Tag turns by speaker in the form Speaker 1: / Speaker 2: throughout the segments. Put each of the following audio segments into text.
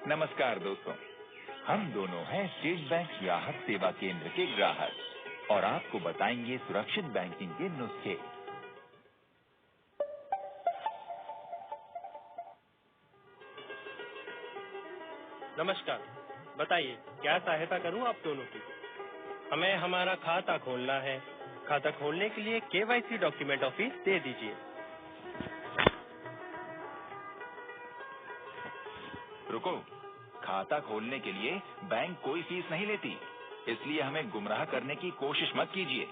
Speaker 1: नमस्कार दोस्तों, हम दोनों हैं स्टेट बैंक ग्राहक सेवा केंद्र के ग्राहक और आपको बताएंगे सुरक्षित बैंकिंग के नुस्खे।
Speaker 2: नमस्कार, बताइए क्या सहायता करूं आप दोनों की। हमें हमारा खाता खोलना है। खाता खोलने के लिए KYC डॉक्यूमेंट ऑफिस दे दीजिए।
Speaker 1: रुको, खाता खोलने के लिए बैंक कोई फीस नहीं लेती, इसलिए हमें गुमराह करने की कोशिश मत कीजिए।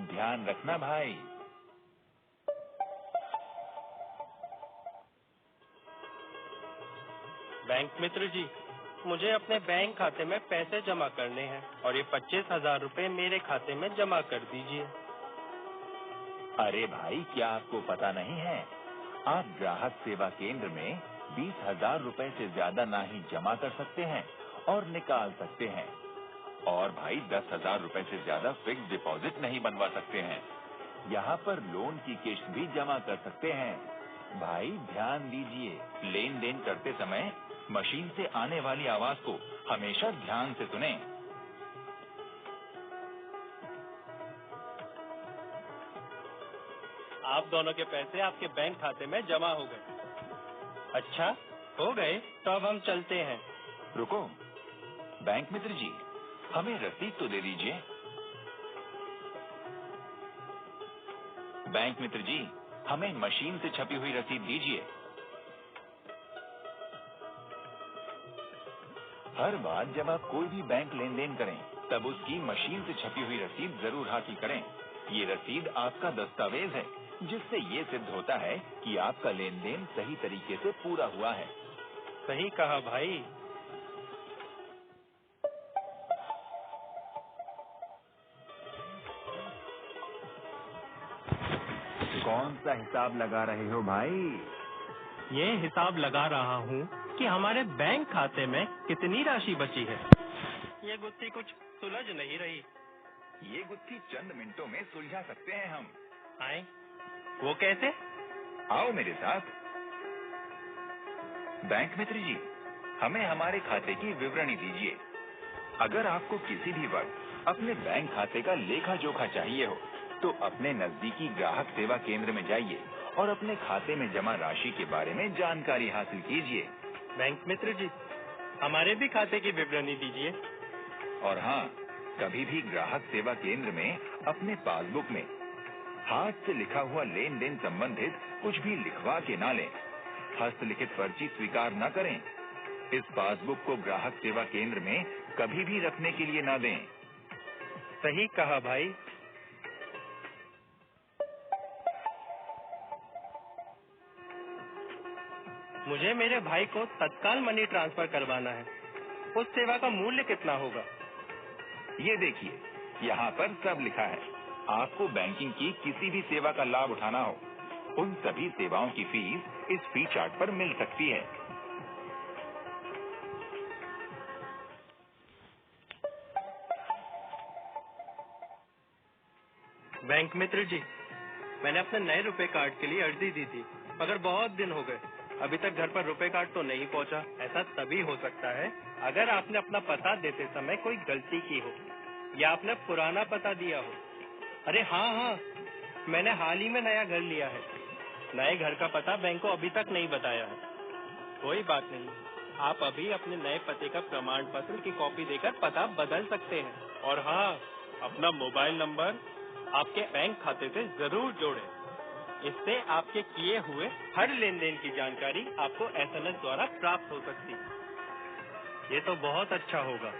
Speaker 1: ध्यान रखना भाई।
Speaker 2: बैंक मित्र जी, मुझे अपने बैंक खाते में पैसे जमा करने हैं और ये 25,000 रुपए मेरे खाते में जमा कर दीजिए।
Speaker 1: अरे भाई, क्या आपको पता नहीं है, आप ग्राहक सेवा केंद्र में 20,000 रुपए से ज्यादा ना ही जमा कर सकते हैं और निकाल सकते हैं। और भाई 10,000 रुपए से ज्यादा फिक्स डिपॉजिट नहीं बनवा सकते हैं। यहाँ पर लोन की किश्त भी जमा कर सकते हैं। भाई ध्यान दीजिए, लेन देन करते समय मशीन से आने वाली आवाज को हमेशा ध्यान से सुनें।
Speaker 2: आप दोनों के पैसे आपके बैंक खाते में जमा हो गए। अच्छा, हो गए तो अब हम चलते हैं।
Speaker 1: रुको, बैंक मित्र जी, हमें रसीद तो दे दीजिए। बैंक मित्र जी, हमें मशीन से छपी हुई रसीद दीजिए। हर बार जब आप कोई भी बैंक लेन देन करें, तब उसकी मशीन से छपी हुई रसीद जरूर हासिल करें। ये रसीद आपका दस्तावेज है, जिससे ये सिद्ध होता है कि आपका लेन देन सही तरीके से पूरा हुआ है।
Speaker 2: सही कहा भाई।
Speaker 1: कौन सा हिसाब लगा रहे हो भाई?
Speaker 2: ये हिसाब लगा रहा हूँ कि हमारे बैंक खाते में कितनी राशि बची है। ये गुत्थी कुछ सुलझ नहीं रही।
Speaker 1: ये गुत्थी चंद मिनटों में सुलझा सकते हैं हम।
Speaker 2: आए? वो कैसे?
Speaker 1: आओ मेरे साथ। बैंक मित्र जी, हमें हमारे खाते की विवरणी दीजिए। अगर आपको किसी भी वक्त अपने बैंक खाते का लेखा जोखा चाहिए हो, तो अपने नजदीकी ग्राहक सेवा केंद्र में जाइए और अपने खाते में जमा राशि के बारे में जानकारी हासिल कीजिए।
Speaker 2: बैंक मित्र जी, हमारे भी खाते की विवरणी दीजिए।
Speaker 1: और हाँ, कभी भी ग्राहक सेवा केंद्र में अपने पासबुक में हाथ से लिखा हुआ लेन देन संबंधित कुछ भी लिखवा के ना लें। हस्तलिखित पर्ची स्वीकार न करें। इस पासबुक को ग्राहक सेवा केंद्र में कभी भी रखने के लिए ना दें।
Speaker 2: सही कहा भाई। मुझे मेरे भाई को तत्काल मनी ट्रांसफर करवाना है। उस सेवा का मूल्य कितना होगा?
Speaker 1: ये देखिए, यहाँ पर सब लिखा है। आपको बैंकिंग की किसी भी सेवा का लाभ उठाना हो, उन सभी सेवाओं की फीस इस फी चार्ट पर मिल सकती है।
Speaker 2: बैंक मित्र जी, मैंने अपने नए रुपए कार्ड के लिए अर्जी दी थी, मगर बहुत दिन हो गए, अभी तक घर पर रुपए कार्ड तो नहीं पहुंचा। ऐसा तभी हो सकता है अगर आपने अपना पता देते समय कोई गलती की हो या आपने पुराना पता दिया हो। अरे हाँ, मैंने हाल ही में नया घर लिया है। नए घर का पता बैंक को अभी तक नहीं बताया है। कोई बात नहीं, आप अभी अपने नए पते का प्रमाण पत्र की कॉपी देकर पता बदल सकते हैं। और हाँ, अपना मोबाइल नंबर आपके बैंक खाते से जरूर जोड़ें। इससे आपके किए हुए हर लेन देन की जानकारी आपको SMS द्वारा प्राप्त हो सकती है। ये तो बहुत अच्छा होगा।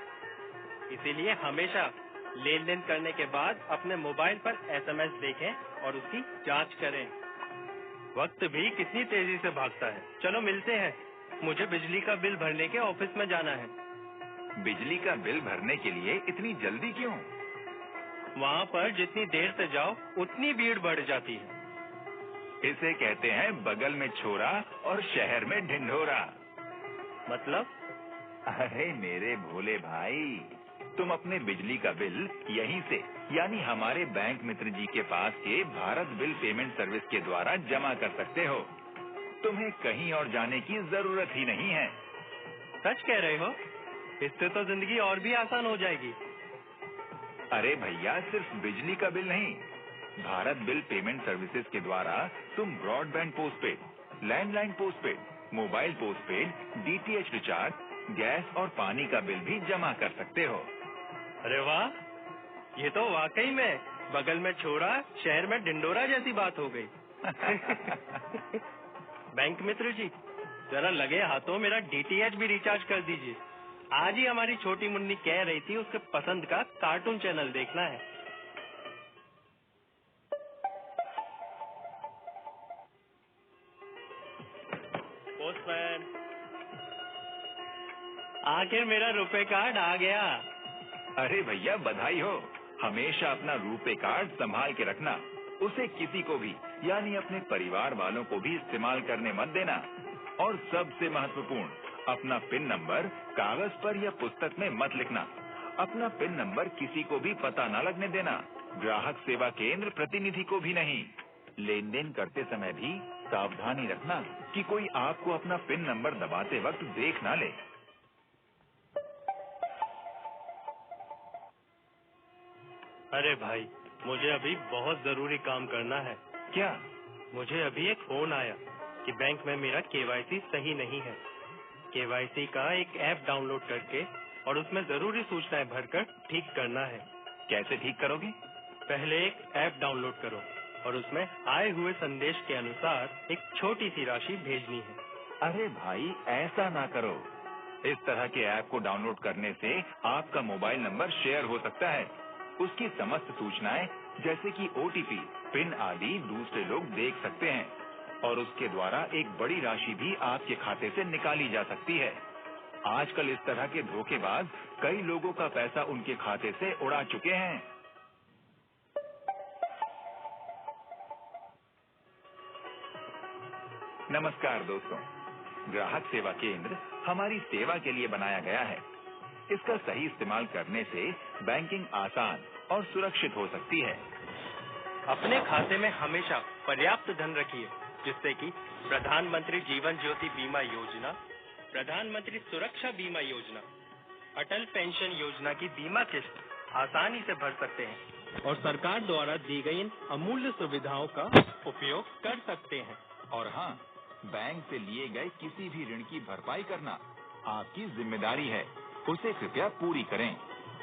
Speaker 2: इसीलिए हमेशा लेन देन करने के बाद अपने मोबाइल पर SMS देखें और उसकी जांच करें। वक्त भी कितनी तेजी से भागता है। चलो मिलते हैं, मुझे बिजली का बिल भरने के ऑफिस में जाना है।
Speaker 1: बिजली का बिल भरने के लिए इतनी जल्दी क्यों?
Speaker 2: वहाँ पर जितनी देर से जाओ उतनी भीड़ बढ़ जाती है।
Speaker 1: इसे कहते हैं बगल में छोरा और शहर में ढिंढोरा।
Speaker 2: मतलब?
Speaker 1: अरे मेरे भोले भाई, तुम अपने बिजली का बिल यहीं से, यानी हमारे बैंक मित्र जी के पास के भारत बिल पेमेंट सर्विस के द्वारा जमा कर सकते हो। तुम्हें कहीं और जाने की जरूरत ही नहीं है।
Speaker 2: सच कह रहे हो? इससे तो जिंदगी और भी आसान हो जाएगी।
Speaker 1: अरे भैया, सिर्फ बिजली का बिल नहीं, भारत बिल पेमेंट सर्विसेज के द्वारा तुम broadband postpaid, landline postpaid, mobile postpaid, DTH recharge, gas और पानी का बिल भी जमा कर सकते हो।
Speaker 2: अरे वाह, ये तो वाकई में बगल में छोरा शहर में डिंडोरा जैसी बात हो गई। बैंक मित्र जी, जरा लगे हाथों मेरा डीटीएच भी रिचार्ज कर दीजिए। आज ही हमारी छोटी मुन्नी कह रही थी उसके पसंद का कार्टून चैनल देखना है। पोस्टमैन, आखिर मेरा रुपए कार्ड आ गया।
Speaker 1: अरे भैया, बधाई हो। हमेशा अपना रुपे कार्ड संभाल के रखना, उसे किसी को भी यानी अपने परिवार वालों को भी इस्तेमाल करने मत देना। और सबसे महत्वपूर्ण, अपना पिन नंबर कागज पर या पुस्तक में मत लिखना। अपना पिन नंबर किसी को भी पता न लगने देना, ग्राहक सेवा केंद्र प्रतिनिधि को भी नहीं। लेन देन करते समय भी सावधानी रखना कि कोई आपको अपना पिन नंबर दबाते वक्त देख ना ले।
Speaker 2: अरे भाई, मुझे अभी बहुत जरूरी काम करना है।
Speaker 1: क्या?
Speaker 2: मुझे अभी एक फोन आया कि बैंक में मेरा केवाईसी सही नहीं है। केवाईसी का एक ऐप डाउनलोड करके और उसमें जरूरी सूचनाएं भरकर ठीक करना है।
Speaker 1: कैसे ठीक करोगे?
Speaker 2: पहले एक ऐप डाउनलोड करो और उसमें आए हुए संदेश के अनुसार एक छोटी सी राशि भेजनी है।
Speaker 1: अरे भाई, ऐसा ना करो। इस तरह के ऐप को डाउनलोड करने से आपका मोबाइल नंबर शेयर हो सकता है। उसकी समस्त सूचनाएं जैसे कि ओटीपी, पिन आदि दूसरे लोग देख सकते हैं और उसके द्वारा एक बड़ी राशि भी आपके खाते से निकाली जा सकती है। आजकल इस तरह के धोखेबाज कई लोगों का पैसा उनके खाते से उड़ा चुके हैं। नमस्कार दोस्तों, ग्राहक सेवा केंद्र हमारी सेवा के लिए बनाया गया है। इसका सही इस्तेमाल करने से बैंकिंग आसान और सुरक्षित हो सकती है।
Speaker 2: अपने खाते में हमेशा पर्याप्त धन रखिए, जिससे कि प्रधानमंत्री जीवन ज्योति बीमा योजना, प्रधानमंत्री सुरक्षा बीमा योजना, अटल पेंशन योजना की बीमा किस्त आसानी से भर सकते हैं और सरकार द्वारा दी गई इन अमूल्य सुविधाओं का उपयोग कर सकते हैं।
Speaker 1: और हाँ, बैंक से लिए गए किसी भी ऋण की भरपाई करना आपकी जिम्मेदारी है। उसे कृपया पूरी करें।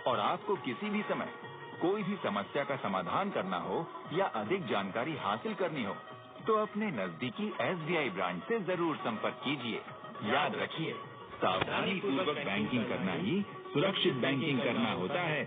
Speaker 1: और आपको किसी भी समय कोई भी समस्या का समाधान करना हो या अधिक जानकारी हासिल करनी हो तो अपने नजदीकी SBI ब्रांच से जरूर संपर्क कीजिए। याद रखिए, सावधानी पूर्वक बैंकिंग करना ही सुरक्षित बैंकिंग करना होता है।